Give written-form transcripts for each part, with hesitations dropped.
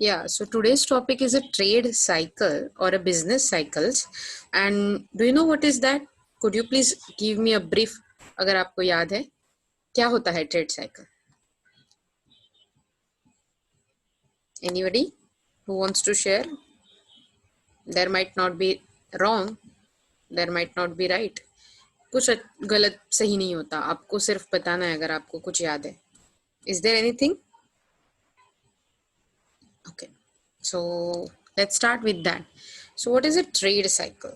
Yeah, so today's topic is a trade cycle or a business cycles. And do you know what is that? Could you please give me a brief, अगर आपको याद है क्या होता है trade cycle? Anybody who wants to share? There might not be wrong, there might not be right. कुछ गलत सही नहीं होता, आपको सिर्फ बताना है अगर आपको कुछ याद है. Is there anything? Okay, so let's start with that. So what is a trade cycle?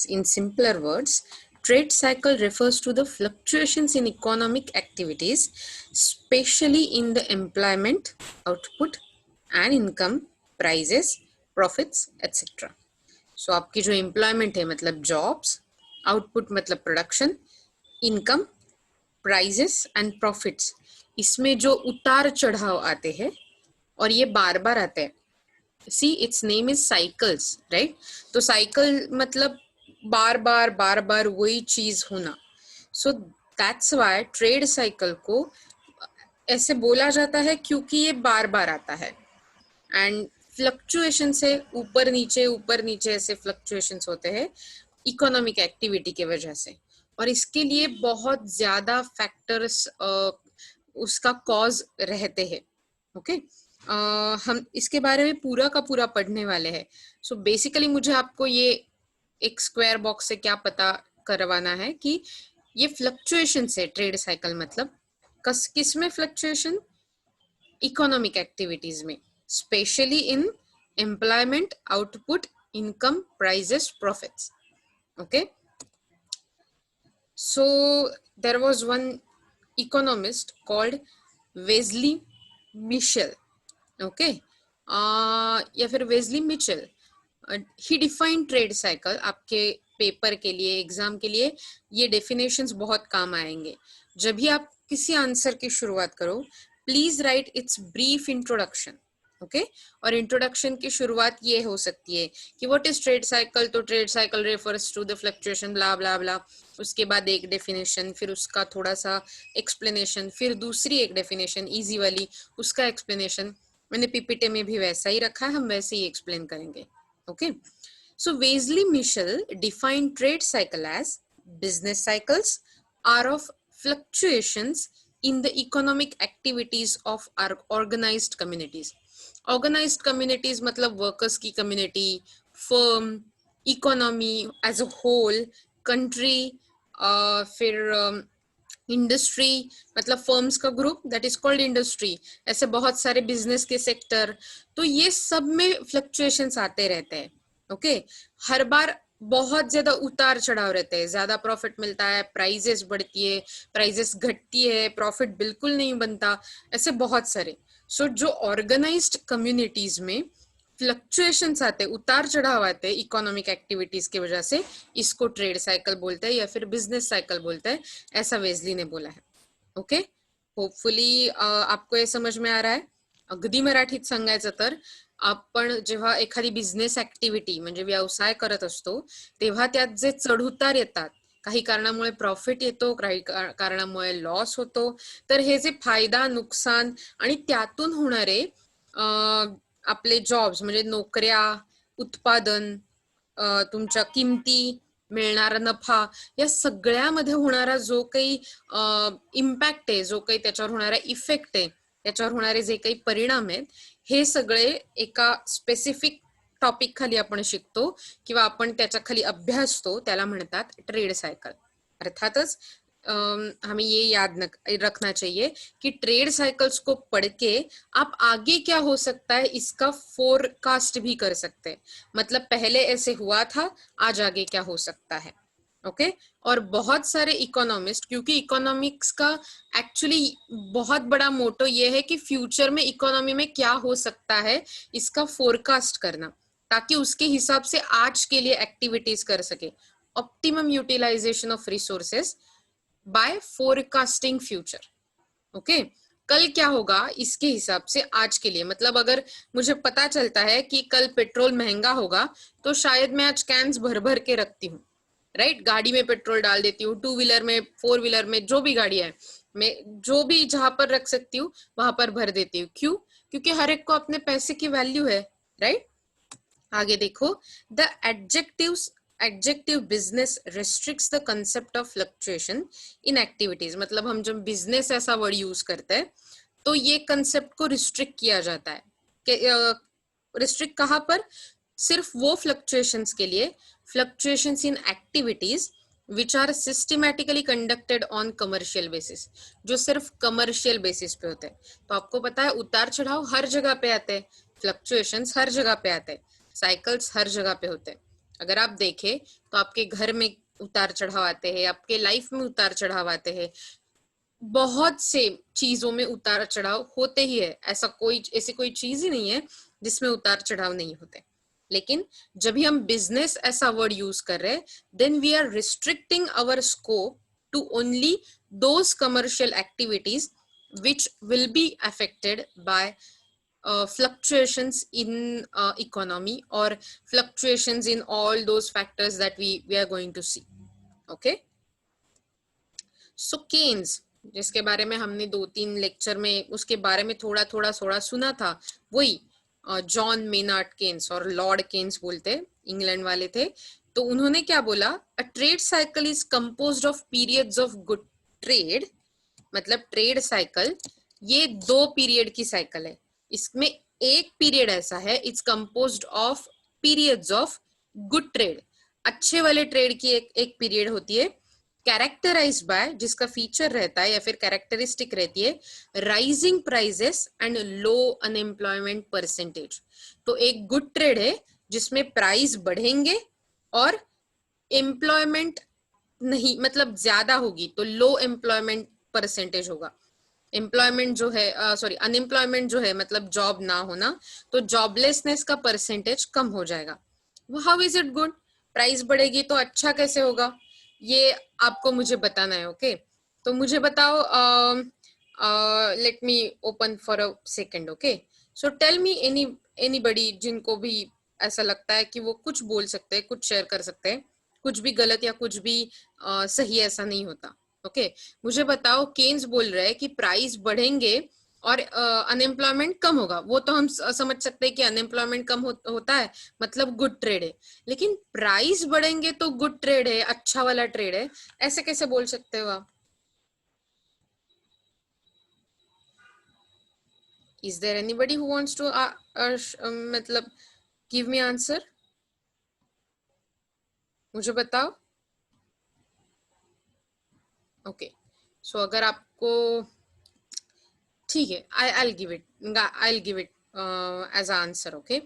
In simpler words, trade cycle refers to the fluctuations in economic activities, especially in the employment, output and income, prices, profits, etc. So आपकी जो employment है मतलब jobs, output मतलब production, income, prices and profits, इसमें जो उतार चढ़ाव आते हैं और ये बार बार आते हैं. See, its name is cycles, right? तो cycle मतलब बार बार वही चीज होना. So that's why trade cycle को ऐसे बोला जाता है क्योंकि ये बार बार आता है. And फ्लक्चुएशन से ऊपर नीचे ऐसे फ्लक्चुएशंस होते हैं इकोनॉमिक एक्टिविटी की वजह से. और इसके लिए बहुत ज्यादा फैक्टर्स उसका कॉज रहते हैं. ओके, हम इसके बारे में पूरा का पूरा पढ़ने वाले हैं. सो बेसिकली मुझे आपको ये एक स्क्वायर बॉक्स से क्या पता करवाना है कि ये फ्लक्चुएशन से ट्रेड साइकिल मतलब किस में फ्लक्चुएशन? इकोनॉमिक एक्टिविटीज में, specially in employment, output, income, prices, profits. Okay, so there was one economist called Wesley Mitchell. Okay, या फिर Wesley Mitchell. He define trade cycle. आपके पेपर के लिए, एग्जाम के लिए ये डेफिनेशंस बहुत काम आएंगे. जब भी आप किसी आंसर की शुरुआत करो, please write its brief introduction. Okay, और इंट्रोडक्शन की शुरुआत ये हो सकती है कि व्हाट इज ट्रेड साइकिल. तो trade cycle refers to the fluctuation blah blah blah. उसके बाद एक डेफिनेशन, फिर उसका थोड़ा सा एक्सप्लेनेशन, फिर दूसरी एक डेफिनेशन इजी वाली, उसका एक्सप्लेनेशन. मैंने पीपीटी में भी वैसा ही रखा है, हम वैसे ही एक्सप्लेन करेंगे. Okay, so Wesley Michel defined trade cycle as business cycles are of fluctuations in the economic activities of our organized communities. Organized communities मतलब workers की community, firm, economy as a whole, country, फिर industry मतलब firms का group, that is called industry. ऐसे बहुत सारे business के sector. तो ये सब में फ्लक्चुएशंस आते रहते हैं. ओके, हर बार बहुत ज्यादा उतार चढ़ाव रहते हैं. ज्यादा प्रॉफिट मिलता है, प्राइजेस बढ़ती है, प्राइजेस घटती है, प्रॉफिट बिल्कुल नहीं बनता, ऐसे बहुत सारे. सो जो ऑर्गेनाइज्ड कम्युनिटीज में फ्लक्चुएशंस आते, उतार चढ़ाव आते इकोनॉमिक एक्टिविटीज की वजह से, इसको ट्रेड साइकिल बोलते हैं या फिर बिझनेस सायकल बोलते हैं, ऐसा वेस्ली ने बोला है. ओके, होपफुली आपको हे समज में आ रहा है. अगदी मराठीत सांगायचं तर आपण जेव्हा एखादी बिझनेस ऍक्टिव्हिटी म्हणजे व्यवसाय करत असतो तेव्हा त्यात जे चढउतार येतात, काही कारणामुळे प्रॉफिट येतो, काही कारणामुळे लॉस होतो, तर हे जे फायदा नुकसान आणि त्यातून होणारे आपले जॉब्स म्हणजे नोकऱ्या, उत्पादन, तुमच्या किमती, मिळणारा नफा, या सगळ्यामध्ये होणारा जो काही इम्पॅक्ट आहे, जो काही त्याच्यावर होणारा इफेक्ट आहे, त्याच्यावर होणारे जे काही परिणाम आहेत, हे सगळे एका स्पेसिफिक टॉपिक खाली आपण शिकतो किंवा आपण त्याच्या खाली अभ्यासतो, त्याला म्हणतात ट्रेड सायकल. अर्थातच हमें ये याद रखना चाहिए कि ट्रेड साइकिल्स को पढ़ के आप आगे क्या हो सकता है इसका फोरकास्ट भी कर सकते हैं. मतलब पहले ऐसे हुआ था, आज आगे क्या हो सकता है. ओके, और बहुत सारे इकोनॉमिस्ट, क्योंकि इकोनॉमिक्स का एक्चुअली बहुत बड़ा मोटो ये है कि फ्यूचर में इकोनॉमी में क्या हो सकता है इसका फोरकास्ट करना, ताकि उसके हिसाब से आज के लिए एक्टिविटीज कर सके. Optimum utilization of resources by forecasting future. Okay, कल क्या होगा इसके हिसाब से आज के लिए. मतलब अगर मुझे पता चलता है कि कल पेट्रोल महंगा होगा, तो शायद मैं आज कैंस भर भर के रखती हूँ, राइट. गाड़ी में पेट्रोल डाल देती हूँ, 2 व्हीलर में, 4 व्हीलर में, जो भी गाड़ी है, मैं जो भी जहां पर रख सकती हूँ वहां पर भर देती हूँ. क्यों? क्योंकि हर एक को अपने पैसे की वैल्यू है, राइट। आगे देखो, the adjective business restricts the concept of fluctuation in activities. मतलब हम जब बिजनेस ऐसा वर्ड यूज करते हैं तो ये कंसेप्ट को रिस्ट्रिक्ट किया जाता है कि रिस्ट्रिक्ट कहाँ पर, सिर्फ वो फ्लक्चुएशंस के लिए, fluctuations in activities which are systematically conducted on commercial basis, जो सिर्फ कमर्शियल बेसिस पे होते हैं। तो आपको पता है उतार चढ़ाव हर जगह पे आते हैं, फ्लक्चुएशंस हर जगह पे आते हैं, साइकिल्स हर जगह पे होते हैं। अगर आप देखें तो आपके घर में उतार चढ़ाव आते हैं, आपके लाइफ में उतार चढ़ाव आते हैं, बहुत से चीजों में उतार चढ़ाव होते ही है। ऐसी कोई चीज ही नहीं है जिसमें उतार चढ़ाव नहीं होते। लेकिन जब भी हम बिजनेस ऐसा वर्ड यूज कर रहे हैं, then we are restricting our scope to only those commercial activities which will be affected by fluctuations in economy or fluctuations in all those factors that we are going to see. Okay, so Keynes, जिसके बारे में हमने 2-3 lecture में उसके बारे में थोड़ा थोड़ा सुना था, वही जॉन मेनार्ड केन्स और लॉर्ड केन्स बोलते, इंग्लैंड वाले थे। तो उन्होंने क्या बोला, अ trade cycle is composed of periods of good trade. मतलब ट्रेड साइकिल ये 2 पीरियड की साइकिल है। इसमें एक पीरियड ऐसा है, it's composed of periods of good trade, अच्छे वाले ट्रेड की एक पीरियड होती है, कैरेक्टराइज्ड बाय, जिसका फीचर रहता है या फिर कैरेक्टरिस्टिक रहती है, rising prices and low unemployment percentage. तो एक गुड ट्रेड है जिसमें प्राइस बढ़ेंगे और एम्प्लॉयमेंट नहीं, मतलब ज्यादा होगी, तो लो एम्प्लॉयमेंट परसेंटेज होगा। एम्प्लॉयमेंट जो है अनएम्प्लॉयमेंट जो है, मतलब जॉब ना होना, तो जॉबलेसनेस का परसेंटेज कम हो जाएगा। How is it good? Price बढ़ेगी तो अच्छा कैसे होगा, ये आपको मुझे बताना है। ओके, तो मुझे बताओ, let me open for a second. Okay, so tell me anybody जिनको भी ऐसा लगता है कि वो कुछ बोल सकते हैं, कुछ शेयर कर सकते हैं, कुछ भी गलत या कुछ भी सही ऐसा नहीं होता। ओके, मुझे बताओ, केन्स बोल रहे हैं कि प्राइस बढ़ेंगे और अनएम्प्लॉयमेंट कम होगा। वो तो हम समझ सकते हैं कि अनएम्प्लॉयमेंट कम होता है, मतलब गुड ट्रेड है। लेकिन प्राइस बढ़ेंगे तो गुड ट्रेड है, अच्छा वाला ट्रेड है, ऐसे कैसे बोल सकते हो आप? Is there anybody who wants to मतलब गिव मी आंसर? मुझे बताओ। ओके, सो अगर आपको ठीक है, I give it as answer. Okay,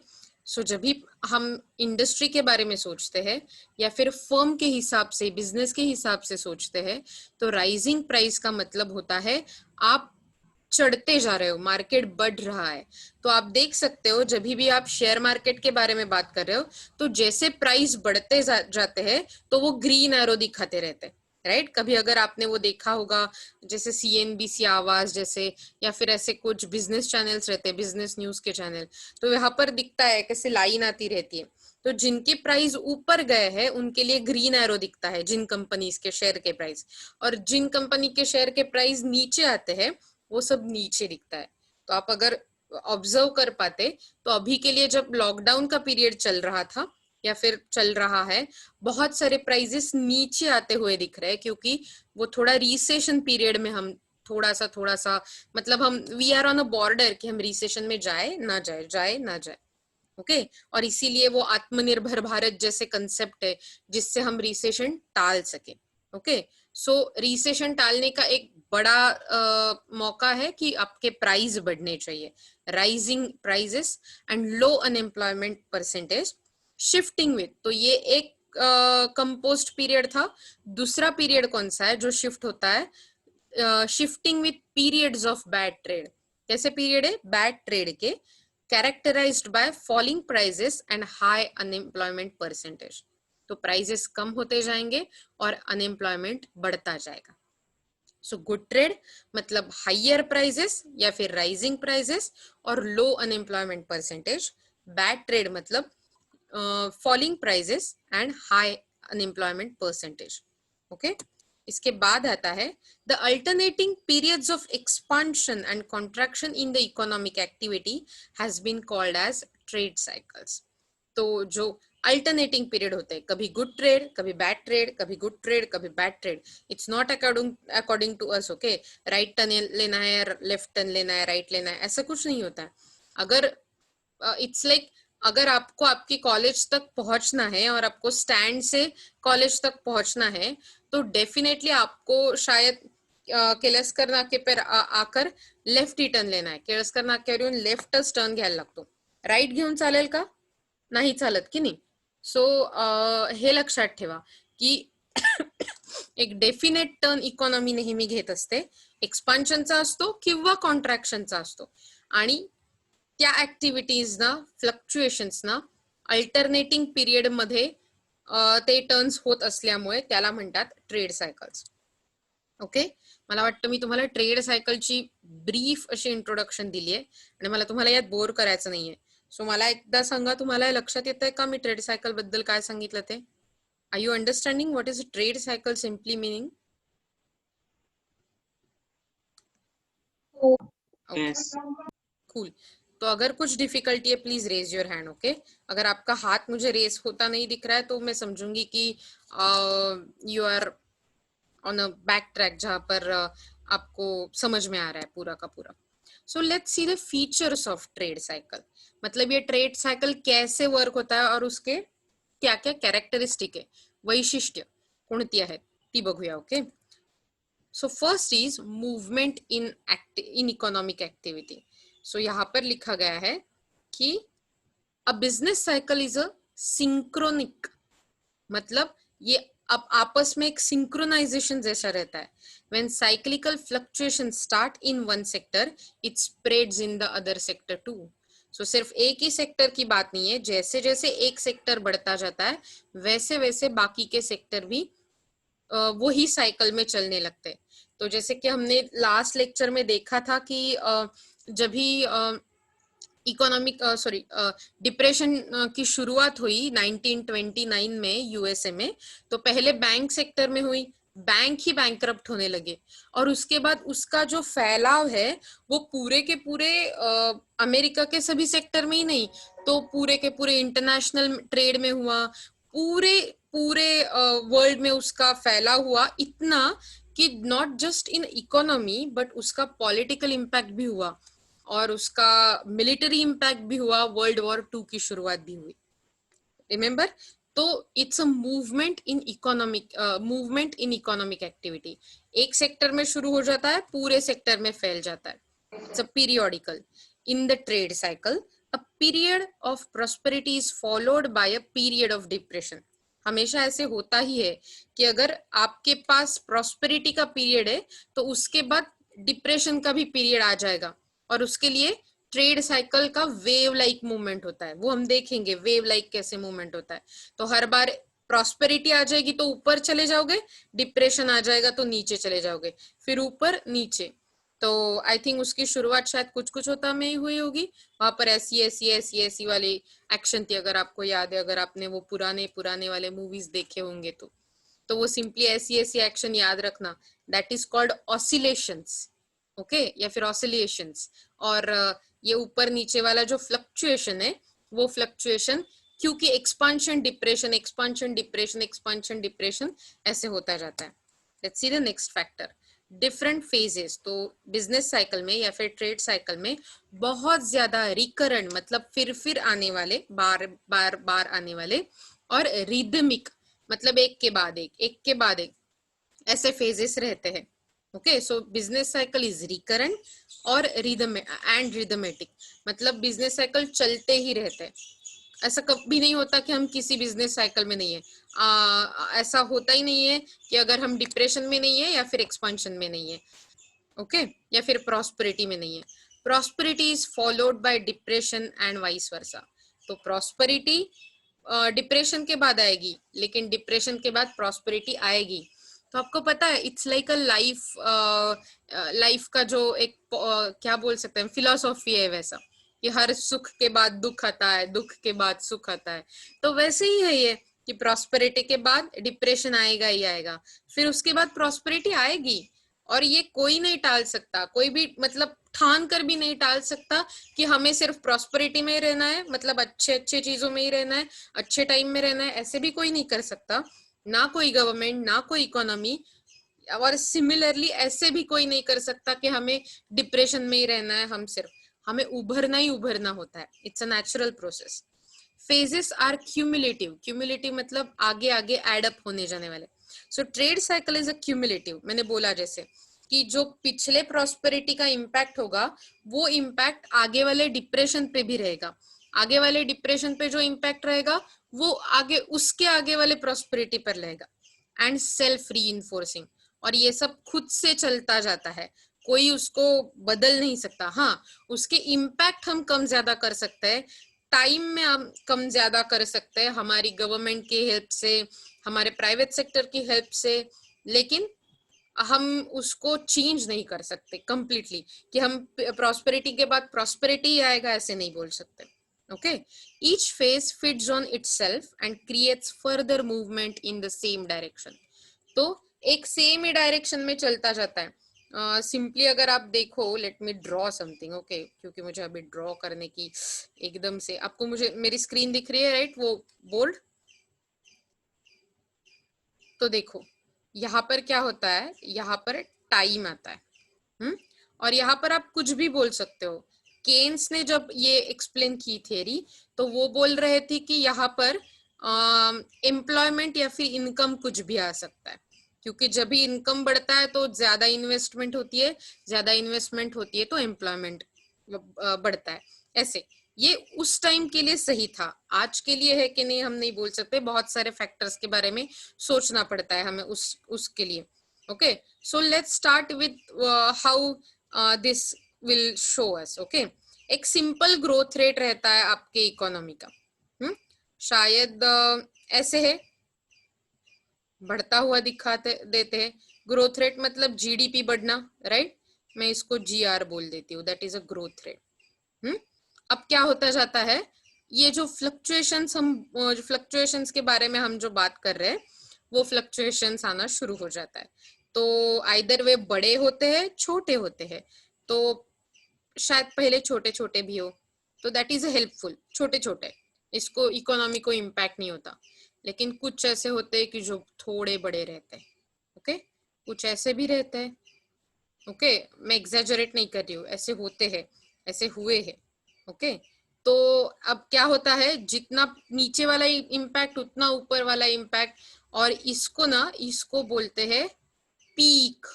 so जब भी हम इंडस्ट्री के बारे में सोचते हैं या फिर फर्म के हिसाब से, बिजनेस के हिसाब से सोचते हैं, तो राइजिंग प्राइस का मतलब होता है आप चढ़ते जा रहे हो, मार्केट बढ़ रहा है। तो आप देख सकते हो जब भी आप शेयर मार्केट के बारे में बात कर रहे हो, तो जैसे प्राइस बढ़ते जाते हैं तो वो ग्रीन एरो दिखाते रहते हैं, राइट। कभी अगर आपने वो देखा होगा, जैसे CNBC आवाज जैसे, या फिर ऐसे कुछ बिजनेस चैनल्स रहते हैं, बिजनेस न्यूज के चैनल, तो यहाँ पर दिखता है कैसे लाइन आती रहती है। तो जिनके प्राइस ऊपर गए हैं उनके लिए ग्रीन एरो दिखता है, जिन कंपनीज के शेयर के प्राइस, और जिन कंपनी के शेयर के प्राइस नीचे आते हैं वो सब नीचे दिखता है। तो आप अगर ऑब्जर्व कर पाते, तो अभी के लिए जब लॉकडाउन का पीरियड चल रहा था या फिर चल रहा है, बहुत सारे प्राइजेस नीचे आते हुए दिख रहे हैं, क्योंकि वो थोड़ा रिसेशन पीरियड में हम थोड़ा सा मतलब हम we are on a border कि हम रिसेशन में जाए ना जाए। ओके, और इसीलिए वो आत्मनिर्भर भारत जैसे कंसेप्ट है जिससे हम रिसेशन टाल सके। ओके, सो रिसेशन टालने का एक बड़ा मौका है कि आपके प्राइस बढ़ने चाहिए, rising prices and low unemployment percentage, shifting with. तो ये एक कंपोस्ट पीरियड था। दूसरा पीरियड कौन सा है जो शिफ्ट होता है? Shifting with periods of bad trade. कैसे पीरियड है बैड ट्रेड के? Characterized by falling prices and high unemployment percentage. तो प्राइजेस कम होते जाएंगे और अनएम्प्लॉयमेंट बढ़ता जाएगा। सो गुड ट्रेड मतलब हाइयर प्राइजेस या फिर राइजिंग प्राइजेस और low unemployment percentage. Bad trade मतलब falling prices and high unemployment percentage. Okay, इसके बाद आता है the alternating periods of expansion and contraction in the economic activity has been called as trade cycles. तो जो alternating period होते हैं, कभी गुड ट्रेड, कभी बैड ट्रेड, कभी गुड ट्रेड, कभी bad trade, it's not according to us, okay, right turn लेना है, लेफ्ट टर्न लेना है, राइट लेना है, ऐसा कुछ नहीं होता है। अगर इट्स लाइक अगर आपको आपकी कॉलेज तक पहुंचना है और आपको स्टैंड से कॉलेज तक पहुंचना है तो डेफिनेटली आपको शायद केळसकर नाके पर आकर लेफ्ट ही टर्न लेना आहे. केळसकर नाक्यावरून लेफ्टच टर्न घ्यायला लागतो. राईट घेऊन चालेल का? नाही चालत की नाही. सो हे लक्षात ठेवा की एक डेफिनेट टर्न इकॉनॉमी नेहमी घेत असते. एक्सपान्शनचा असतो किंवा कॉन्ट्रॅक्शनचा असतो आणि त्या ऍक्टिव्हिटीजना फ्लक्च्युएशन्सना अल्टरनेटिंग पिरियड मध्ये ते टर्न्स होत असल्यामुळे त्याला म्हणतात ट्रेड सायकल्स. ओके, मला वाटतं मी तुम्हाला ट्रेड सायकलची ब्रीफ अशी इंट्रोडक्शन दिली आहे आणि मला तुम्हाला यात बोर करायचं नाहीये. सो मला एकदा सांगा, तुम्हाला लक्षात येतंय का मी ट्रेड सायकल बद्दल काय सांगितलं ते? Are you understanding what is trade cycle simply meaning? Cool. तो अगर कुछ डिफिकल्टी है please raise your hand. Okay, अगर आपका हाथ मुझे रेज होता नहीं दिख रहा है तो मैं समझूंगी कि you are on a back track जहां पर आपको समझ में आ रहा है पूरा का पूरा. So let's see the features of trade cycle. मतलब ये ट्रेड साइकिल कैसे वर्क होता है और उसके क्या क्या कैरेक्टरिस्टिक है, वैशिष्ट्य कोणती आहेत ती बघूया. Okay, so first is movement in economic activity. So यहाँ पर लिखा गया है कि a business cycle is a synchronic, मतलब ये अब आपस में एक सिंक्रोनाइजेशन जैसा रहता है. When cyclical fluctuation start in one sector it spreads in the other sector too. So सिर्फ एक ही सेक्टर की बात नहीं है, जैसे जैसे एक सेक्टर बढ़ता जाता है वैसे वैसे बाकी के सेक्टर भी वही साइकिल में चलने लगते. तो जैसे कि हमने लास्ट लेक्चर में देखा था कि जब भी इकोनॉमिक डिप्रेशन की शुरुआत हुई 1929 में यूएसए में, तो पहले बैंक सेक्टर में हुई, बैंक ही बैंकरप्ट होने लगे और उसके बाद उसका जो फैलाव है वो पूरे के पूरे अमेरिका के सभी सेक्टर में ही नहीं, तो पूरे के पूरे इंटरनेशनल ट्रेड में हुआ, पूरे पूरे वर्ल्ड में उसका फैला हुआ इतना कि not just in economy but उसका पॉलिटिकल इम्पैक्ट भी हुआ और उसका मिलिट्री इम्पैक्ट भी हुआ. वर्ल्ड वॉर 2 की शुरुआत भी हुई, रिमेंबर. तो it's a movement in economic activity. एक सेक्टर में शुरू हो जाता है, पूरे सेक्टर में फैल जाता है. It's a periodical. In the trade cycle a period of prosperity is followed by a period of depression. हमेशा ऐसे होता ही है कि अगर आपके पास प्रॉस्पेरिटी का पीरियड है तो उसके बाद डिप्रेशन का भी पीरियड आ जाएगा और उसके लिए ट्रेड साइकिल का वेव लाइक मूवमेंट होता है. वो हम देखेंगे वेव लाइक कैसे मूवमेंट होता है. तो हर बार प्रॉस्पेरिटी आ जाएगी तो ऊपर चले जाओगे, डिप्रेशन आ जाएगा तो नीचे चले जाओगे, फिर ऊपर नीचे. तो आई थिंक उसकी शुरुआत शायद कुछ कुछ होता में ही हुई होगी. वहां पर ऐसी वाली एक्शन थी, अगर आपको याद है, अगर आपने वो पुराने पुराने वाले मूवीज देखे होंगे तो वो सिंपली ऐसी एक्शन याद रखना, that is called oscillations. Okay, या फिर ऑसिलेशंस. और ये ऊपर नीचे वाला जो फ्लक्चुएशन है वो फ्लक्चुएशन क्योंकि expansion depression expansion depression expansion depression ऐसे होता जाता है. Let's see the next factor, different phases. तो बिजनेस साइकिल में या फिर ट्रेड साइकिल में बहुत ज्यादा रिकरेंट मतलब फिर आने वाले, बार बार बार आने वाले, और रिदमिक मतलब एक के बाद एक ऐसे फेजेस रहते हैं. Okay, so business cycle is recurrent और रिदमेटिक, मतलब बिजनेस साइकिल चलते ही रहते हैं. ऐसा कभी नहीं होता कि हम किसी बिजनेस साइकिल में नहीं है. ऐसा होता ही नहीं है कि अगर हम डिप्रेशन में नहीं है या फिर एक्सपांशन में नहीं है, ओके, या फिर प्रॉस्पेरिटी में नहीं है. Prosperity is followed by depression and vice versa. तो प्रॉस्पेरिटी डिप्रेशन के बाद आएगी लेकिन डिप्रेशन के बाद प्रॉस्पेरिटी आएगी. तो आपको पता है इट्स लाइक अ लाइफ का जो एक क्या बोल सकते हैं फिलॉसफी है वैसा, कि हर सुख के बाद दुख आता है, दुख के बाद सुख आता है. तो वैसे ही है ये, कि प्रॉस्पेरिटी के बाद डिप्रेशन आएगा ही आएगा, फिर उसके बाद प्रॉस्पेरिटी आएगी, और ये कोई नहीं टाल सकता, कोई भी मतलब ठान कर भी नहीं टाल सकता कि हमें सिर्फ प्रॉस्पेरिटी में ही रहना है, मतलब अच्छे अच्छे चीजों में ही रहना है, अच्छे टाइम में रहना है, ऐसे भी कोई नहीं कर सकता, ना कोई गवर्नमेंट, ना कोई इकोनॉमी, और सिमिलरली ऐसे भी कोई नहीं कर सकता कि हमें डिप्रेशन में ही रहना है, हम सिर्फ, हमें उभरना ही उभरना होता है, it's a natural process. Phases are cumulative, cumulative मतलब आगे आगे एड अप होने जाने वाले। So trade cycle is a cumulative, मैंने बोला जैसे कि जो पिछले प्रॉस्पेरिटी का इम्पैक्ट होगा वो इम्पैक्ट आगे वाले डिप्रेशन पे भी रहेगा, आगे वाले डिप्रेशन पे जो इम्पैक्ट रहेगा वो आगे उसके आगे वाले प्रॉस्पेरिटी पर रहेगा, एंड सेल्फ रीइंफोर्सिंग, और ये सब खुद से चलता जाता है, कोई उसको बदल नहीं सकता। हाँ, उसके इम्पैक्ट हम कम ज्यादा कर सकते हैं, टाइम में हम कम ज्यादा कर सकते हैं हमारी गवर्नमेंट की हेल्प से, हमारे प्राइवेट सेक्टर की हेल्प से, लेकिन हम उसको चेंज नहीं कर सकते कंप्लीटली कि हम प्रॉस्पेरिटी के बाद प्रॉस्पेरिटी ही आएगा, ऐसे नहीं बोल सकते। Okay, each phase fits on itself and creates further movement in the same direction, तो एक सेम ही डायरेक्शन में चलता जाता है। सिंपली अगर आप देखो, let me draw something, okay, क्योंकि मुझे अभी ड्रॉ करने की एकदम से, आपको मुझे मेरी स्क्रीन दिख रही है राइट, वो बोर्ड, तो देखो यहाँ पर क्या होता है, यहाँ पर टाइम आता है, और यहाँ पर आप कुछ भी बोल सकते हो। केन्स ने जब ये एक्सप्लेन की थियरी, तो वो बोल रहे थे कि यहाँ पर एम्प्लॉयमेंट या फिर इनकम कुछ भी आ सकता है, क्योंकि जब भी इनकम बढ़ता है तो ज्यादा इन्वेस्टमेंट होती है, ज्यादा इन्वेस्टमेंट होती है तो एम्प्लॉयमेंट बढ़ता है, ऐसे। ये उस टाइम के लिए सही था, आज के लिए है कि नहीं हम नहीं बोल सकते, बहुत सारे फैक्टर्स के बारे में सोचना पड़ता है हमें उसके लिए। Okay, so let's start with how this will show us. Okay, एक सिंपल ग्रोथ रेट रहता है आपके इकोनॉमी का, शायद ऐसे है, बढ़ता हुआ दिखाते देते हैं, ग्रोथ रेट मतलब जीडीपी बढ़ना, राइट, मैं इसको जीआर बोल देती हूँ, that is a growth rate. अब क्या होता जाता है, ये जो फ्लक्चुएशंस जो फ्लक्चुएशंस के बारे में हम जो बात कर रहे हैं, वो फ्लक्चुएशंस आना शुरू हो जाता है, तो आइदर वे बड़े होते हैं छोटे होते हैं, तो शायद पहले छोटे छोटे भी हो, तो दैट इज हेल्पफुल, छोटे छोटे, इसको इकोनॉमी को इम्पैक्ट नहीं होता, लेकिन कुछ ऐसे होते हैं कि जो थोड़े बड़े रहते हैं। ओके, कुछ ऐसे भी रहते हैं, ओके, मैं एग्जैजरेट नहीं कर रही हूँ, ऐसे होते हैं, ऐसे हुए हैं। ओके, तो अब क्या होता है, जितना नीचे वाला इम्पैक्ट उतना ऊपर वाला इम्पैक्ट, और इसको ना, इसको बोलते हैं पीक।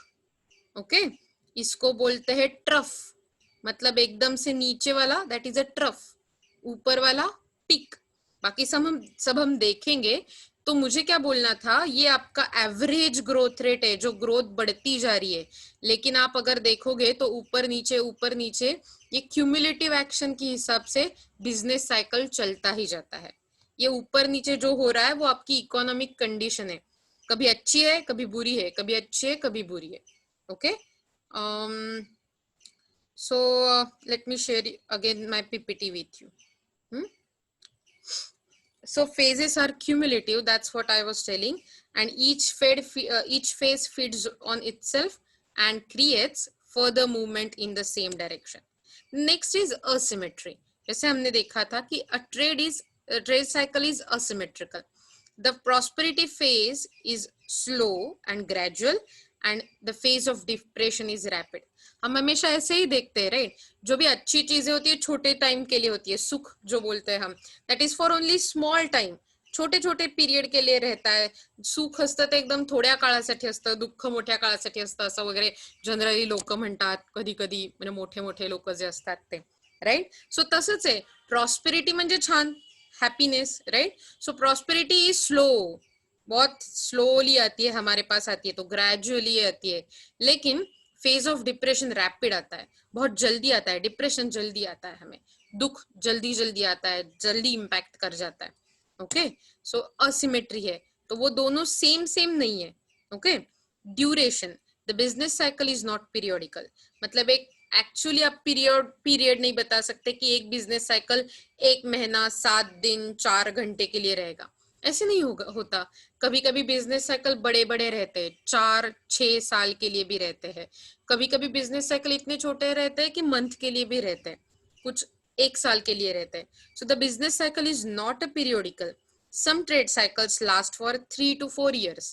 ओके, इसको बोलते हैं ट्रफ, मतलब एकदम से नीचे वाला दैट इज अ ट्रफ, ऊपर वाला पिक। बाकी सब हम देखेंगे। तो मुझे क्या बोलना था, ये आपका एवरेज ग्रोथ रेट है, जो ग्रोथ बढ़ती जा रही है, लेकिन आप अगर देखोगे तो ऊपर नीचे ये क्यूमुलेटिव एक्शन के हिसाब से बिजनेस साइकिल चलता ही जाता है। ये ऊपर नीचे जो हो रहा है वो आपकी इकोनॉमिक कंडीशन है, कभी अच्छी है कभी बुरी है, कभी अच्छी है कभी बुरी है। Okay, so let me share again my PPT with you. So phases are cumulative, that's what I was telling, and each phase feeds on itself and creates further movement in the same direction. Next is asymmetry. जैसे हमने देखा था कि trade cycle is asymmetrical. The prosperity phase is slow and gradual, and the phase of depression is rapid. हम हमेशा ऐसे ही देखते हैं, राइट, जो भी अच्छी चीजें होती है छोटे टाइम के लिए होती है, सुख जो बोलते हैं हम, that is for only small time, छोटे छोटे पिरियड के लिए रहता है। सुख असतं ते एकदम थोड्या काळासाठी असतं, दुःख मोठ्या काळासाठी असतं, असं वगैरे जनरली लोक म्हणतात, कधी कधी म्हणजे मोठे मोठे लोक जे असतात ते, राइट। सो तसंच आहे, प्रॉस्पेरिटी म्हणजे छान, happiness, right. So prosperity is slow, बहुत स्लोली आती है हमारे पास, आती है तो ग्रेजुअली आती है, लेकिन फेज ऑफ डिप्रेशन रैपिड आता है, बहुत जल्दी आता है, डिप्रेशन जल्दी आता है, हमें दुख जल्दी जल्दी आता है, जल्दी इम्पैक्ट कर जाता है। ओके, सो असिमेट्री है, तो वो दोनों सेम सेम नहीं है। Okay, duration, the business cycle is not periodical, मतलब एक एक्चुअली आप पीरियड नहीं बता सकते कि एक बिजनेस साइकिल 1 महीना 7 दिन 4 घंटे के लिए रहेगा, ऐसे नहीं होता। कभी कभी बिजनेस साइकिल बड़े बड़े रहते हैं, 4-6 साल के लिए भी रहते हैं। कभी कभी बिजनेस साइकिल इतने छोटे रहते हैं कि मंथ के लिए भी रहते हैं, कुछ 1 साल के लिए रहते हैं। So the business cycle is not a periodical. Some trade cycles last for 3 to 4 years,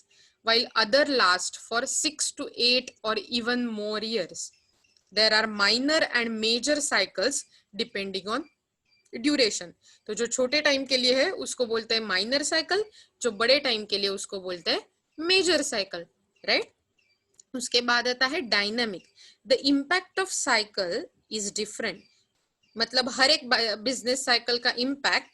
while other last for 6 to 8 or even more years. There are minor and major cycles depending on duration. तो जो छोटे time के लिए है उसको बोलते हैं minor cycle, जो बड़े टाइम के लिए उसको बोलते हैं मेजर साइकिल, राइट. उसके बाद आता है dynamic. The impact of cycle is different. मतलब हर एक बिजनेस साइकिल का इम्पैक्ट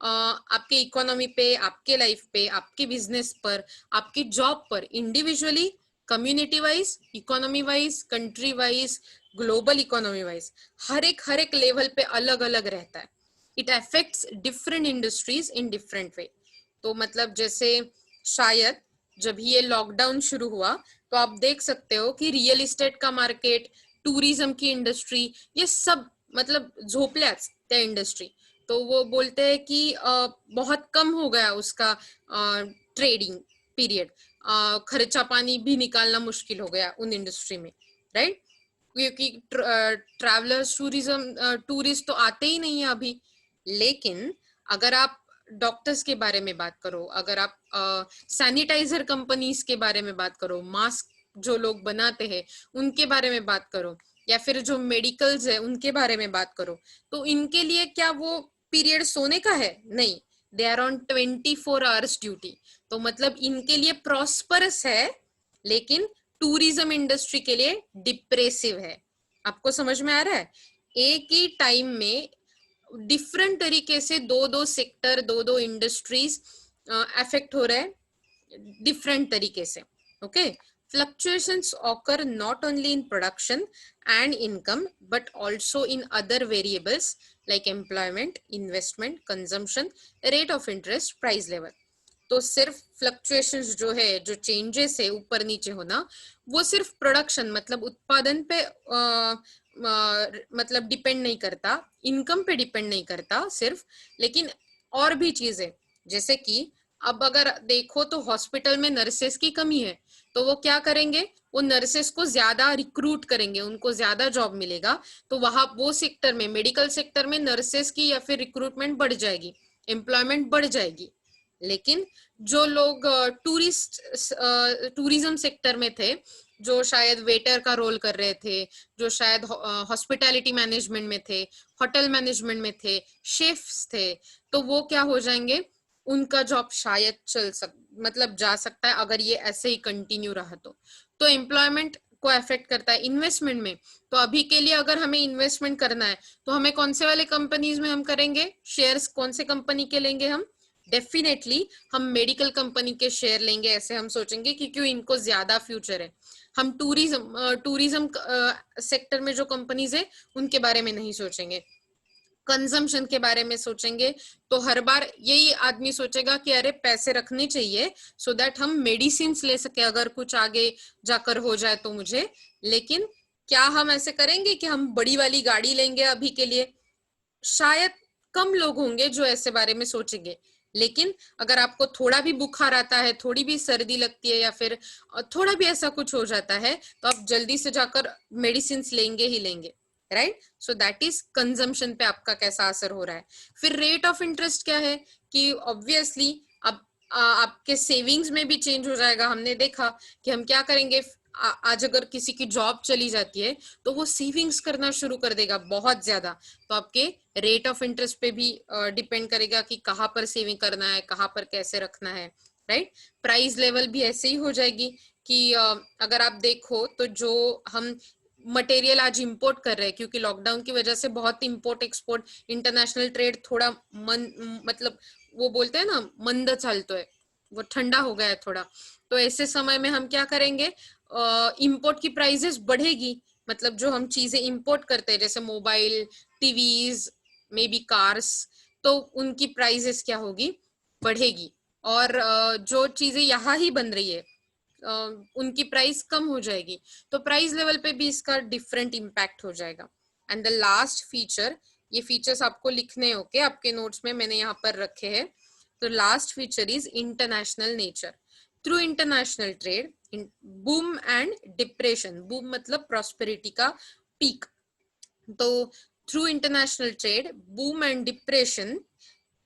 आपके इकोनॉमी पे, आपके लाइफ पे, आपके बिजनेस पर, आपकी जॉब पर, individually, community wise, economy wise, country wise, global economy wise, हर एक लेवल पे अलग अलग रहता है. It affects different industries in different way. तो मतलब जैसे शायद जब ये लॉकडाउन शुरू हुआ तो आप देख सकते हो कि रियल इस्टेट का मार्केट, टूरिज्म की इंडस्ट्री, ये सब मतलब झोपल्याच त्या इंडस्ट्री. तो वो बोलते हैं कि बहुत कम हो गया उसका ट्रेडिंग पीरियड. खर्चा पानी भी निकालना मुश्किल हो गया उन इंडस्ट्री में, राइट. क्योंकि ट्रैवलर्स, टूरिस्ट तो आते ही नहीं है अभी. लेकिन अगर आप डॉक्टर्स के बारे में बात करो, अगर आप सैनिटाइजर कंपनीज के बारे में बात करो, मास्क जो लोग बनाते हैं उनके बारे में बात करो, या फिर जो मेडिकल्स है उनके बारे में बात करो, तो इनके लिए क्या वो पीरियड सोने का है? नहीं. They are on 24 hours duty. तो मतलब इनके लिए प्रॉस्परस है, लेकिन टूरिज्म इंडस्ट्री के लिए डिप्रेसिव है. आपको समझ में आ रहा है? एक ही टाइम में डिफरेंट तरीके से दो दो सेक्टर, दो दो इंडस्ट्रीज अफेक्ट हो रहे हैं डिफरेंट तरीके से. Okay. Fluctuations occur not only in production and income but also in other variables like employment, investment, consumption, rate of interest, price level. तो सिर्फ फ्लक्चुएशंस जो है, जो चेंजेस है ऊपर नीचे होना, वो सिर्फ प्रोडक्शन मतलब उत्पादन पे मतलब डिपेंड नहीं करता, इनकम पे डिपेंड नहीं करता सिर्फ, लेकिन और भी चीजें. जैसे कि अब अगर देखो तो हॉस्पिटल में नर्सेस की कमी है, तो वो क्या करेंगे? वो नर्सेस को ज्यादा रिक्रूट करेंगे, उनको ज्यादा जॉब मिलेगा, तो वहां वो सेक्टर में, मेडिकल सेक्टर में नर्सेस की या फिर रिक्रूटमेंट बढ़ जाएगी, एम्प्लॉयमेंट बढ़ जाएगी. लेकिन जो लोग टूरिज्म सेक्टर में थे, जो शायद वेटर का रोल कर रहे थे, जो शायद हॉस्पिटैलिटी मैनेजमेंट में थे, होटल मैनेजमेंट में थे, शेफ्स थे, तो वो क्या हो जाएंगे? उनका जॉब शायद मतलब जा सकता है अगर ये ऐसे ही कंटिन्यू रहा तो एम्प्लॉयमेंट को अफेक्ट करता है. इन्वेस्टमेंट में, तो अभी के लिए अगर हमें इन्वेस्टमेंट करना है तो हमें कौन से वाले कंपनीज में हम करेंगे? शेयर्स कौन से कंपनी के लेंगे हम? डेफिनेटली हम मेडिकल कंपनी के शेयर लेंगे, ऐसे हम सोचेंगे कि क्यों इनको ज्यादा फ्यूचर है. हम टूरिज्म सेक्टर में जो कंपनीज है उनके बारे में नहीं सोचेंगे. कंजम्पशन के बारे में सोचेंगे तो हर बार यही आदमी सोचेगा कि अरे पैसे रखने चाहिए सो दैट हम मेडिसिन ले सके अगर कुछ आगे जाकर हो जाए तो मुझे. लेकिन क्या हम ऐसे करेंगे कि हम बड़ी वाली गाड़ी लेंगे अभी के लिए? शायद कम लोग होंगे जो ऐसे बारे में सोचेंगे. लेकिन अगर आपको थोड़ा भी बुखार आता है, थोड़ी भी सर्दी लगती है, या फिर थोड़ा भी ऐसा कुछ हो जाता है, तो आप जल्दी से जाकर मेडिसिन लेंगे ही लेंगे, right. So that is consumption पे आपका कैसा असर हो रहा है. फिर रेट ऑफ इंटरेस्ट क्या है कि ऑब्वियसली अब आपके सेविंग्स में भी चेंज हो जाएगा. हमने देखा कि हम क्या करेंगे, आज अगर किसी की जॉब चली जाती है तो वो सेविंग्स करना शुरू कर देगा बहुत ज्यादा. तो आपके रेट ऑफ इंटरेस्ट पे भी डिपेंड करेगा कि कहाँ पर सेविंग करना है, कहाँ पर कैसे रखना है, राइट. प्राइस लेवल भी ऐसे ही हो जाएगी कि अगर आप देखो तो जो हम मटेरियल आज इंपोर्ट कर रहे हैं, क्योंकि लॉकडाउन की वजह से बहुत इंपोर्ट एक्सपोर्ट, इंटरनेशनल ट्रेड थोड़ा मतलब वो बोलते हैं ना मंद चलता है, वो ठंडा हो गया है थोड़ा. तो ऐसे समय में हम क्या करेंगे? इंपोर्ट की प्राइसेस बढ़ेगी. मतलब जो हम चीजें इंपोर्ट करते हैं जैसे mobile, TVs, may be cars, तो उनकी प्राइसेस क्या होगी? बढ़ेगी. और जो चीजें यहाँ ही बन रही है उनकी प्राइस कम हो जाएगी. तो प्राइस लेवल पे भी इसका डिफरेंट इम्पैक्ट हो जाएगा. एंड द लास्ट फीचर, ये फीचर्स आपको लिखने ओके आपके नोट्स में मैंने यहाँ पर रखे हैं. तो last feature is international nature. Through international trade, boom and depression. Boom मतलब प्रॉस्पेरिटी का पीक. तो through international trade, boom and depression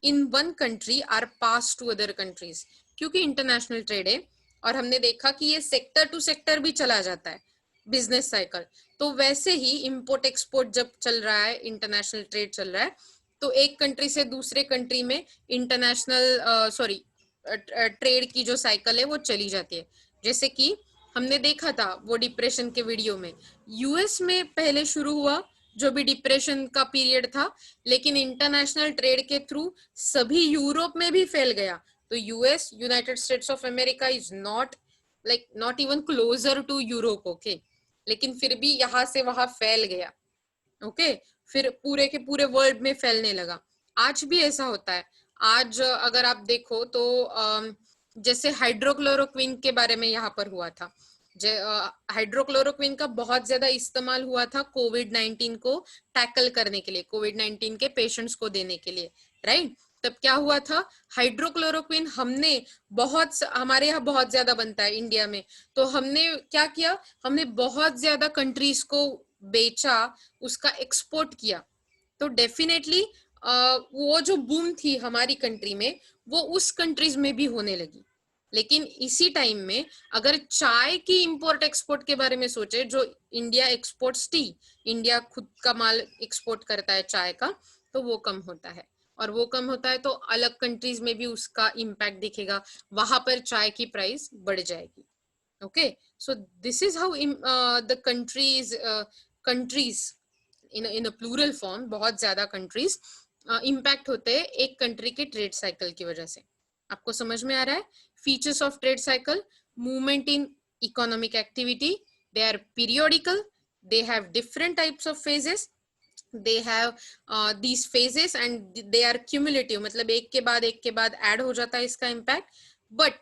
in one country are pass to other countries. क्योंकि इंटरनेशनल ट्रेड है और हमने देखा कि ये सेक्टर टू सेक्टर भी चला जाता है बिजनेस साइकिल. तो वैसे ही इंपोर्ट एक्सपोर्ट जब चल रहा है, इंटरनेशनल ट्रेड चल रहा है, तो एक कंट्री से दूसरे कंट्री में इंटरनेशनल ट्रेड की जो साइकिल है वो चली जाती है. जैसे कि हमने देखा था वो डिप्रेशन के वीडियो में, यूएस में पहले शुरू हुआ जो भी डिप्रेशन का पीरियड था, लेकिन इंटरनेशनल ट्रेड के थ्रू सभी यूरोप में भी फैल गया. तो US, United States of America is not even closer to Europe. Okay, लेकिन फिर भी यहाँ से वहां फैल गया. ओके, फिर पूरे के पूरे वर्ल्ड में फैलने लगा. आज भी ऐसा होता है. आज अगर आप देखो तो जैसे हाइड्रोक्लोरोक्विन के बारे में यहाँ पर हुआ था. हाइड्रोक्लोरोक्विन का बहुत ज्यादा इस्तेमाल हुआ था कोविड-19 को टैकल करने के लिए, कोविड-19 के पेशेंट्स को देने के लिए, राइट. तब क्या हुआ था, हाइड्रोक्लोरोक्विन हमने हमारे यहाँ बहुत ज्यादा बनता है इंडिया में, तो हमने क्या किया, हमने बहुत ज्यादा कंट्रीज को बेचा, उसका एक्सपोर्ट किया. तो डेफिनेटली वो जो बूम थी हमारी कंट्री में, वो उस कंट्रीज में भी होने लगी. लेकिन इसी टाइम में अगर चाय की इंपोर्ट एक्सपोर्ट के बारे में सोचे, जो इंडिया एक्सपोर्ट्स टी, इंडिया खुद का माल एक्सपोर्ट करता है चाय का, तो वो कम होता है. और वो कम होता है तो अलग कंट्रीज में भी उसका इम्पैक्ट दिखेगा, वहां पर चाय की प्राइस बढ़ जाएगी. Okay, so this is how the countries in a plural form, बहुत ज्यादा कंट्रीज इम्पैक्ट होते हैं एक कंट्री के ट्रेड साइकिल की वजह से. आपको समझ में आ रहा है? Features of trade cycle: movement in economic activity, they are periodical, they have different types of phases, they have these phases and they are cumulative, मतलब एक के बाद ऐड हो जाता है इसका impact. But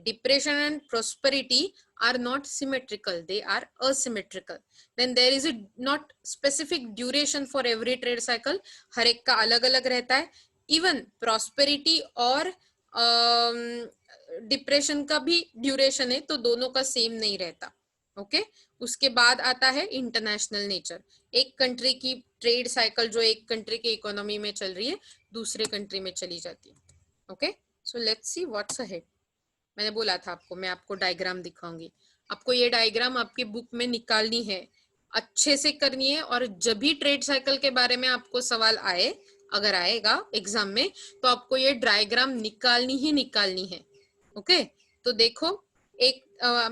depression and prosperity are not symmetrical, they are asymmetrical. Then there is a not specific duration for every trade cycle, हर एक का अलग अलग रहता है. इवन prosperity और डिप्रेशन का भी ड्यूरेशन है, तो दोनों का सेम नहीं रहता. ओके, उसके बाद आता है इंटरनेशनल नेचर. एक कंट्री की ट्रेड साइकिल जो एक कंट्री के इकोनॉमी में चल रही है, दूसरे कंट्री में चली जाती है. Okay, so let's see what's ahead. मैंने बोला था आपको, मैं आपको डायग्राम दिखाऊंगी. आपको ये डायग्राम आपकी बुक में निकालनी है, अच्छे से करनी है. और जब भी ट्रेड साइकिल के बारे में आपको सवाल आए, अगर आएगा एग्जाम में, तो आपको ये डायग्राम निकालनी ही निकालनी है. ओके, तो देखो, एक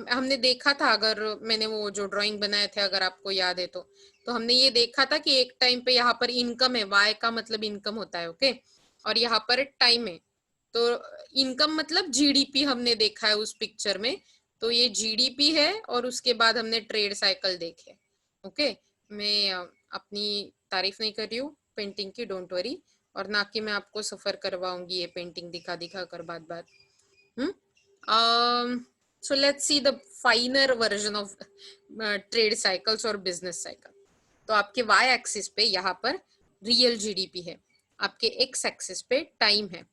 हमने देखा था, अगर मैंने वो जो ड्राइंग बनाए थे अगर आपको याद है तो हमने ये देखा था कि एक टाइम पे यहाँ पर इनकम है, वाई का मतलब इनकम होता है. ओके, और यहाँ पर टाइम है, तो इनकम मतलब जीडीपी हमने देखा है उस पिक्चर में. तो ये जीडीपी है और उसके बाद हमने ट्रेड साइकिल देखे. ओके, मैं अपनी तारीफ नहीं कर रही हूँ पेंटिंग की, डोंट वरी. और ना कि मैं आपको सफर करवाऊंगी ये पेंटिंग दिखा दिखा कर बात. So let's see the finer version of trade cycles or business cycle. तो आपके y एक्सिस पे यहाँ पर रियल जीडीपी है, आपके x एक्सिस पे टाइम है.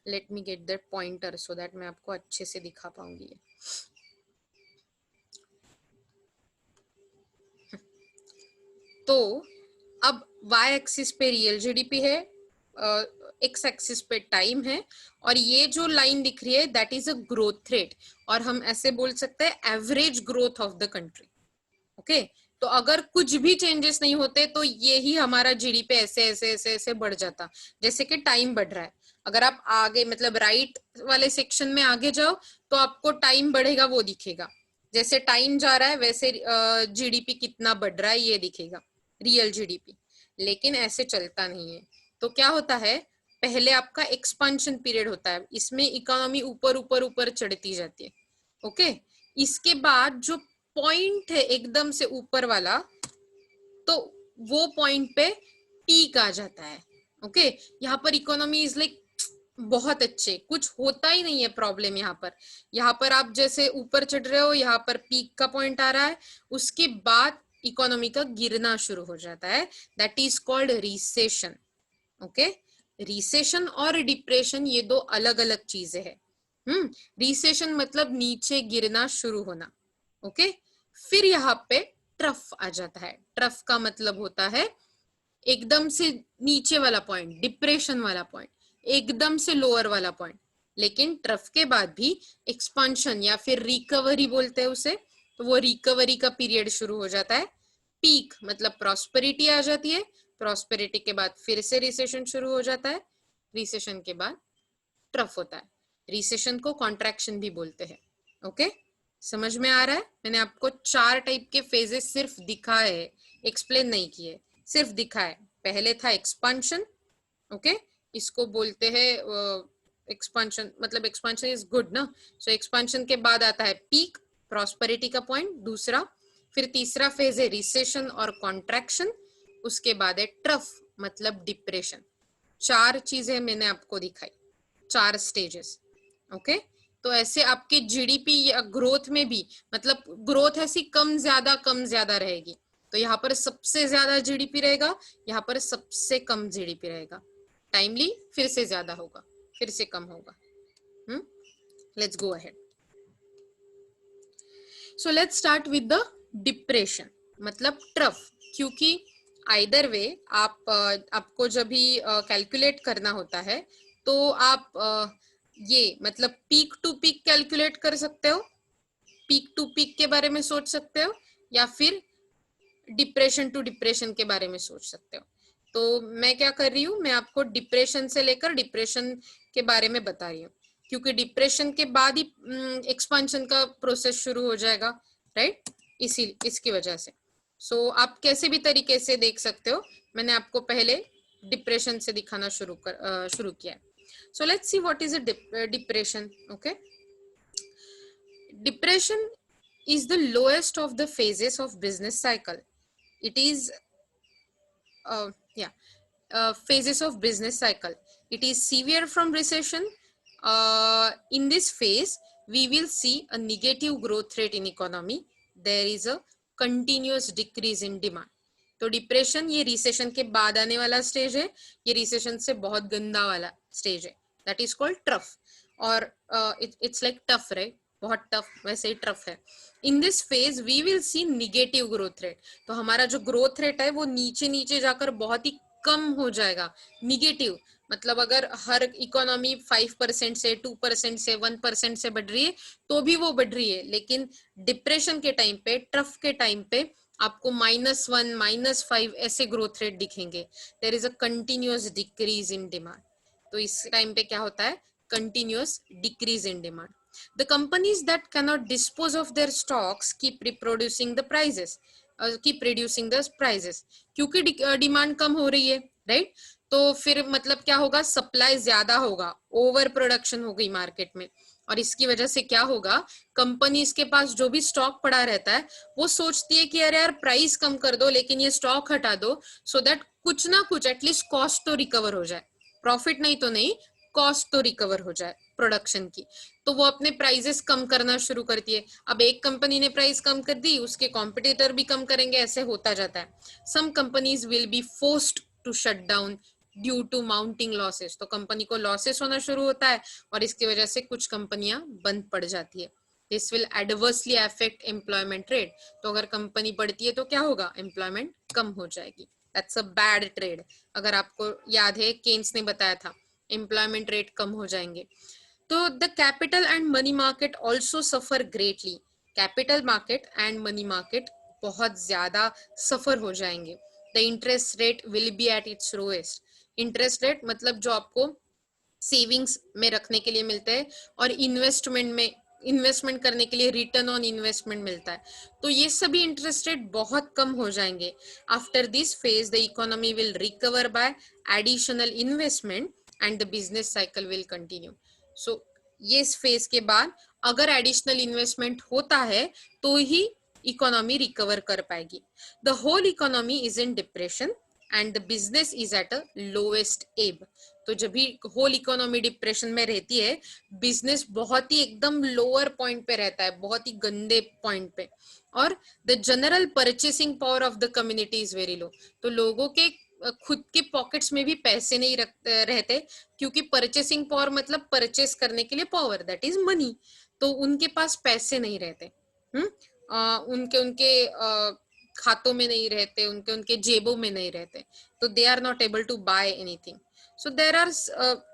Let me get that pointer so that मैं आपको अच्छे से दिखा पाऊंगी. तो अब y एक्सिस पे रियल जीडीपी है, एक्स एक्सिस पे टाइम है, और ये जो लाइन दिख रही है that is a growth rate, और हम ऐसे बोल सकते हैं average growth of the country. Okay, तो अगर कुछ भी चेंजेस नहीं होते तो ये ही हमारा जीडीपी ऐसे ऐसे ऐसे ऐसे बढ़ जाता, जैसे कि टाइम बढ़ रहा है. अगर आप आगे मतलब राइट वाले सेक्शन में आगे जाओ तो आपको टाइम बढ़ेगा वो दिखेगा. जैसे टाइम जा रहा है वैसे जीडीपी कितना बढ़ रहा है ये दिखेगा, रियल जीडीपी. लेकिन ऐसे चलता नहीं है. तो क्या होता है, पहले आपका एक्सपांशन पीरियड होता है, इसमें इकोनॉमी ऊपर ऊपर ऊपर चढ़ती जाती है. ओके, इसके बाद जो पॉइंट है एकदम से ऊपर वाला, तो वो पॉइंट पे पीक आ जाता है. ओके, यहाँ पर इकोनॉमी इज लाइक बहुत अच्छे, कुछ होता ही नहीं है प्रॉब्लम. यहाँ पर आप जैसे ऊपर चढ़ रहे हो, यहाँ पर पीक का पॉइंट आ रहा है, उसके बाद इकोनॉमी का गिरना शुरू हो जाता है, that is called recession. Okay, recession और डिप्रेशन ये दो अलग अलग चीजें हैं। रिसेशन मतलब नीचे गिरना शुरू होना, ओके। फिर यहाँ पे ट्रफ आ जाता है। ट्रफ का मतलब होता है एकदम से नीचे वाला पॉइंट, डिप्रेशन वाला पॉइंट, एकदम से लोअर वाला पॉइंट। लेकिन ट्रफ के बाद भी एक्सपांशन या फिर रिकवरी बोलते हैं उसे, तो वो रिकवरी का पीरियड शुरू हो जाता है। पीक मतलब प्रॉस्पेरिटी आ जाती है, प्रॉस्पेरिटी के बाद फिर से रिसेशन शुरू हो जाता है, रिसेशन के बाद ट्रफ होता है। रिसेशन को कॉन्ट्रैक्शन भी बोलते हैं, ओके। समझ में आ रहा है? मैंने आपको 4 टाइप के फेजेस सिर्फ दिखाए, एक्सप्लेन नहीं किए, सिर्फ दिखाए। पहले था एक्सपांशन, ओके, इसको बोलते हैं एक्सपांशन, मतलब एक्सपांशन इज गुड ना। सो एक्सपांशन के बाद आता है पीक, प्रॉस्पेरिटी का पॉइंट दूसरा। फिर तीसरा फेज है रिसेशन और कॉन्ट्रैक्शन। उसके बाद है ट्रफ मतलब डिप्रेशन। 4 चीजें मैंने आपको दिखाई, 4 स्टेजेस, ओके। तो ऐसे आपके जीडीपी या ग्रोथ में भी, मतलब ग्रोथ ऐसी कम ज्यादा रहेगी। तो यहाँ पर सबसे ज्यादा जीडीपी रहेगा, यहाँ पर सबसे कम जीडीपी रहेगा। टाइमली फिर से ज्यादा होगा, फिर से कम होगा। Let's go ahead. So let's start with the depression मतलब ट्रफ। क्योंकि आइदर वे आपको जब भी कैलकुलेट करना होता है तो आप ये मतलब पीक टू पीक कैलकुलेट कर सकते हो, पीक टू पीक के बारे में सोच सकते हो, या फिर डिप्रेशन टू डिप्रेशन के बारे में सोच सकते हो। तो मैं क्या कर रही हूँ, मैं आपको डिप्रेशन से लेकर डिप्रेशन के बारे में बता रही हूँ, क्योंकि डिप्रेशन के बाद ही एक्सपांशन का प्रोसेस शुरू हो जाएगा, राइट। इसकी वजह से आप कैसे भी तरीके से देख सकते हो। मैंने आपको पहले डिप्रेशन से दिखाना शुरू किया है। So let's see what is a depression, okay. Depression is the lowest of the phases of business cycle. It is phases of business cycle. It is severe from recession. In this phase we will see a negative growth rate in economy. There is a continuous decrease in demand. तो depression ये recession के बाद आने वाला stage है, ये recession से बहुत गंदा वाला स्टेज है, दैट इज कॉल्ड ट्रफ। और इट्स लाइक टफ, राइट, बहुत टफ, वैसे ही टफ है। In this phase we will see negative growth rate. तो हमारा जो ग्रोथ रेट है वो नीचे नीचे जाकर बहुत ही कम हो जाएगा। निगेटिव मतलब अगर हर इकोनॉमी 5% से 2% से 1% से बढ़ रही है तो भी वो बढ़ रही है, लेकिन डिप्रेशन के टाइम पे, ट्रफ के टाइम पे आपको -1, -5 ऐसे ग्रोथ रेट दिखेंगे। There is a continuous decrease in demand. तो इस टाइम पे क्या होता है, continuous decrease in demand. The companies that cannot dispose of their stocks keep reproducing the prices, keep reducing the prices, क्योंकि डिमांड कम हो रही है, राइट। तो फिर मतलब क्या होगा, सप्लाई ज्यादा होगा, ओवर प्रोडक्शन हो गई मार्केट में। और इसकी वजह से क्या होगा, कंपनीज के पास जो भी स्टॉक पड़ा रहता है वो सोचती है कि अरे यार प्राइस कम कर दो लेकिन ये स्टॉक हटा दो, सो दैट कुछ ना कुछ एटलीस्ट कॉस्ट तो रिकवर हो जाए। प्रॉफिट नहीं तो नहीं, कॉस्ट तो रिकवर हो जाए प्रोडक्शन की। तो वो अपने प्राइजेस कम करना शुरू करती है। अब एक कंपनी ने प्राइस कम कर दी, उसके कॉम्पिटिटर भी कम करेंगे, ऐसे होता जाता है। Some companies will be forced to shut down due to mounting losses. तो कंपनी को लॉसेस होना शुरू होता है और इसकी वजह से कुछ कंपनियां बंद पड़ जाती है। This will adversely affect employment rate. तो अगर कंपनी बढ़ती है तो क्या होगा, एम्प्लॉयमेंट कम हो जाएगी। That's a bad trade. अगर आपको याद है केन्स ने बताया था, एम्प्लॉयमेंट रेट कम हो जाएंगे। तो the capital and money market also suffer greatly. Capital market and money market बहुत ज्यादा सफर हो जाएंगे। The interest rate will be at its lowest. Interest rate मतलब जो आपको सेविंग्स में रखने के लिए मिलते हैं और इन्वेस्टमेंट करने के लिए रिटर्न ऑन इन्वेस्टमेंट मिलता है, तो ये सभी इंटरेस्ट रेट बहुत कम हो जाएंगे। After this phase the economy will recover by additional investment and the business cycle will continue. So ये इस फेज के बाद अगर एडिशनल इन्वेस्टमेंट होता है तो ही इकोनॉमी रिकवर कर पाएगी। The whole economy is in depression and the business is at a lowest ebb. तो जब भी होल इकोनॉमी डिप्रेशन में रहती है, बिजनेस बहुत ही एकदम लोअर पॉइंट पे रहता है, बहुत ही गंदे पॉइंट पे। और the general purchasing power of the community is very low. तो लोगों के खुद के पॉकेट्स में भी पैसे नहीं रहते, क्योंकि परचेसिंग पावर मतलब परचेस करने के लिए पावर, दैट इज मनी। तो उनके पास पैसे नहीं रहते, उनके उनके खातों में नहीं रहते, उनके उनके जेबों में नहीं रहते, तो they are not able to buy anything. So there are,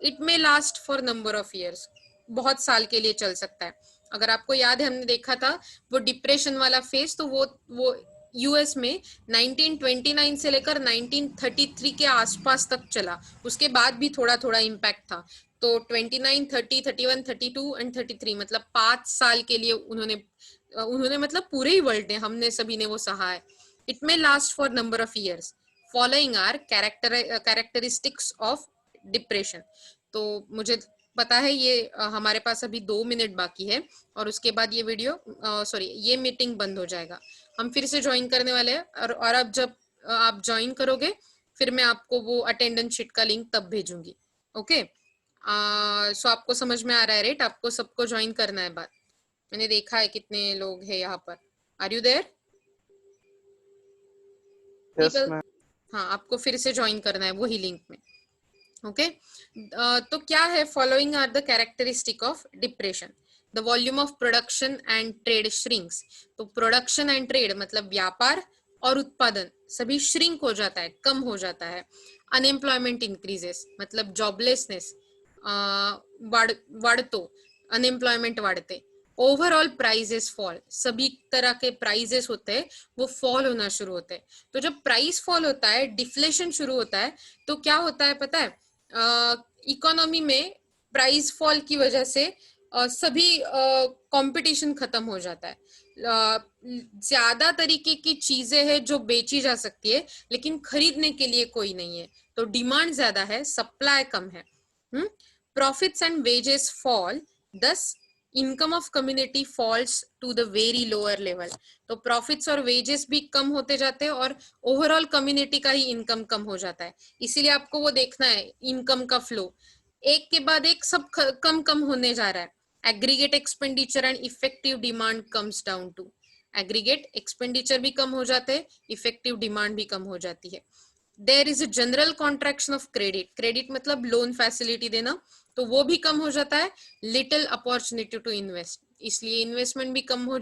it may last for number of years, बहुत साल के लिए चल सकता है। अगर आपको याद है, हमने देखा था वो डिप्रेशन वाला फेज, तो वो यूएस में 1929 से लेकर 1933 के आसपास तक चला, उसके बाद भी थोड़ा थोड़ा इम्पैक्ट था। तो 29, 30, 31, 32 एंड 33, मतलब 5 साल के लिए उन्होंने मतलब पूरे ही वर्ल्ड ने, हमने सभी ने वो सहा है। It may last for number of years, following are characteristics of depression. तो मुझे पता है ये हमारे पास अभी 2 मिनट बाकी है, और उसके बाद ये वीडियो सॉरी ये मीटिंग बंद हो जाएगा। हम फिर से ज्वाइन करने वाले हैं, और अब जब आप ज्वाइन करोगे फिर मैं आपको वो अटेंडेंस शीट का लिंक तब भेजूंगी। ओके, सो आपको समझ में आ रहा है राइट? आपको सबको ज्वाइन करना है। बात मैंने देखा है कितने लोग हैं यहाँ पर। Are you there people? हाँ, आपको फिर से ज्वाइन करना है वही लिंक में। ओके, तो क्या है? Following are the characteristic of depression. The volume of production and trade shrinks. तो प्रोडक्शन एंड ट्रेड मतलब व्यापार और उत्पादन सभी श्रिंक हो जाता है, कम हो जाता है। अनएम्प्लॉयमेंट इंक्रीजेस मतलब जॉबलेसनेस वाढतो, अनएम्प्लॉयमेंट वाढते। ओवरऑल प्राइजेस फॉल, सभी तरह के प्राइजेस होते हैं वो फॉल होना शुरू होते हैं। तो जब प्राइस फॉल होता है, डिफ्लेशन शुरू होता है, तो क्या होता है पता है? इकोनॉमी में प्राइस फॉल की वजह से सभी कंपटीशन खत्म हो जाता है। ज्यादा तरीके की चीजें हैं जो बेची जा सकती है, लेकिन खरीदने के लिए कोई नहीं है, तो डिमांड ज्यादा है, सप्लाई कम है। Profits and wages fall, thus income of community falls to the very lower level. तो प्रॉफिट्स और वेजेस भी कम होते जाते हैं, और ओवरऑल कम्युनिटी का ही इनकम कम हो जाता है। इसीलिए आपको वो देखना है इनकम का फ्लो, एक के बाद एक सब कम कम होने जा रहा है। Aggregate expenditure and effective demand comes down to, aggregate expenditure भी कम हो जाते हैं, इफेक्टिव डिमांड भी कम हो जाती है। There is a general contraction of credit, credit मतलब लोन फैसिलिटी देना, तो वो भी कम हो जाता है। लिटिल अपॉर्चुनिटी टू इन्वेस्ट, इसलिए इन्वेस्टमेंट भी कम हो